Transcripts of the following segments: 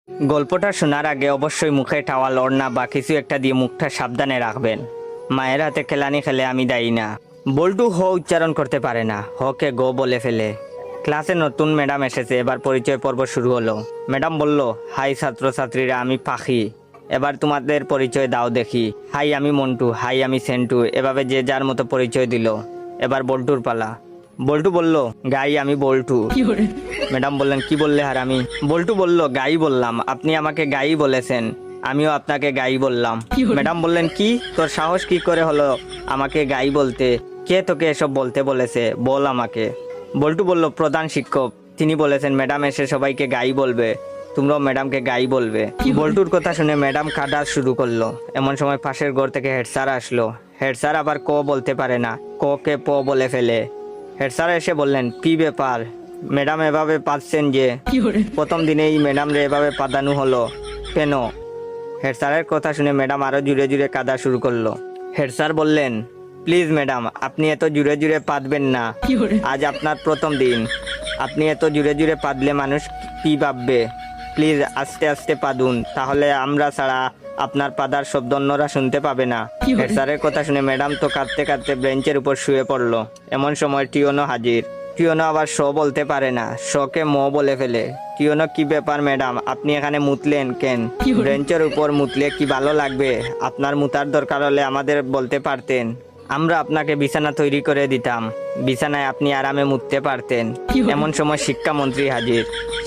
গল্পটা শোনার আগে অবশ্যই মুখে টাওয়াল ওড়না বা কিছু একটা দিয়ে মুখটা সাবধানে রাখবেন। মায়ের হাতে খেলানি খেলে আমি দায়ী না। বল্টু হ উচ্চারণ করতে পারে না, হকে গো বলে ফেলে। ক্লাসে নতুন ম্যাডাম এসেছে, এবার পরিচয় পর্ব শুরু হলো। ম্যাডাম বলল, হাই ছাত্রছাত্রীরা, আমি পাখি, এবার তোমাদের পরিচয় দাও দেখি। হাই আমি মন্টু, হাই আমি সেন্টু, এভাবে যে যার মতো পরিচয় দিল। এবার বল্টুর পালা। বল্টু বলল, গাই আমি বল্টু। ম্যাডাম বললেন, কি বললে হারামি? বল্টু বলল, গাই বললাম, আপনি আমাকে গাই বলেছেন, আমিও আপনাকে গাই বললাম। ম্যাডাম বললেন, কি তোর সাহস কি করে হলো আমাকে গাই বলতে? কে তোকে এসব বলতে বলেছে, বল আমাকে। বল্টু বলল, প্রধান শিক্ষক, তিনি বলেছেন ম্যাডাম এসে সবাইকে গাই বলবে, তোমরাও ম্যাডামকে গাই বলবে। বল্টুর কথা শুনে ম্যাডাম কাঁদা শুরু করলো। এমন সময় পাশের ঘর থেকে হেড স্যার আসলো। হেড স্যার আবার ক বলতে পারে না, ক কে প বলে ফেলে। হেড স্যার এসে বললেন, কি ব্যাপার ম্যাডাম এভাবে পাচ্ছেন যে? প্রথম দিনেই ম্যাডাম রে এভাবে পাদানো হলো কেন? হেড স্যারের কথা শুনে ম্যাডাম আরো জুড়ে জুড়ে কাঁদা শুরু করলো। হেড স্যার বললেন, প্লিজ ম্যাডাম, আপনি এত জুড়ে জুড়ে পাদবেন না, আজ আপনার প্রথম দিন, আপনি এত জুড়ে জুড়ে পাদলে মানুষ কি ভাববে? প্লিজ আস্তে আস্তে পাদুন, তাহলে আমরা ছাড়া আপনার পাদার শব্দ অন্যরা শুনতে পাবে না। হেড স্যারের কথা শুনে ম্যাডাম তো কাঁদতে কাঁদতে বেঞ্চের উপর শুয়ে পড়লো। এমন সময় টিওনো হাজির। টিওনো আবার শ বলতে পারে না, শকে ম বলে ফেলে। টিওনো, কি ব্যাপার ম্যাডাম, আপনি এখানে মুতলেন কেন? বেঞ্চের উপর মুতলে কি ভালো লাগবে? আপনার মুতার দরকার হলে আমাদের বলতে পারতেন, আমরা আপনাকে বিছানা তৈরি করে দিতাম, বিছানায় আপনি আরামে মুততে পারতেন। এমন সময় শিক্ষামন্ত্রী হাজির।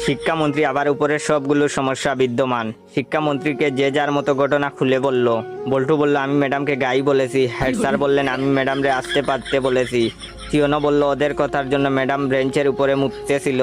শিক্ষামন্ত্রী আবার উপরের সবগুলো সমস্যা বিদ্যমান। শিক্ষামন্ত্রীকে যে যার মতো ঘটনা খুলে বলল। বল্টু বলল, আমি ম্যাডামকে গাই বলেছি। হেড স্যার বললেন, আমি ম্যাডামরে আসতে পারতে বলেছি। টিওনো বলল, ওদের কথার জন্য ম্যাডাম বেঞ্চের উপরে মুততেছিল।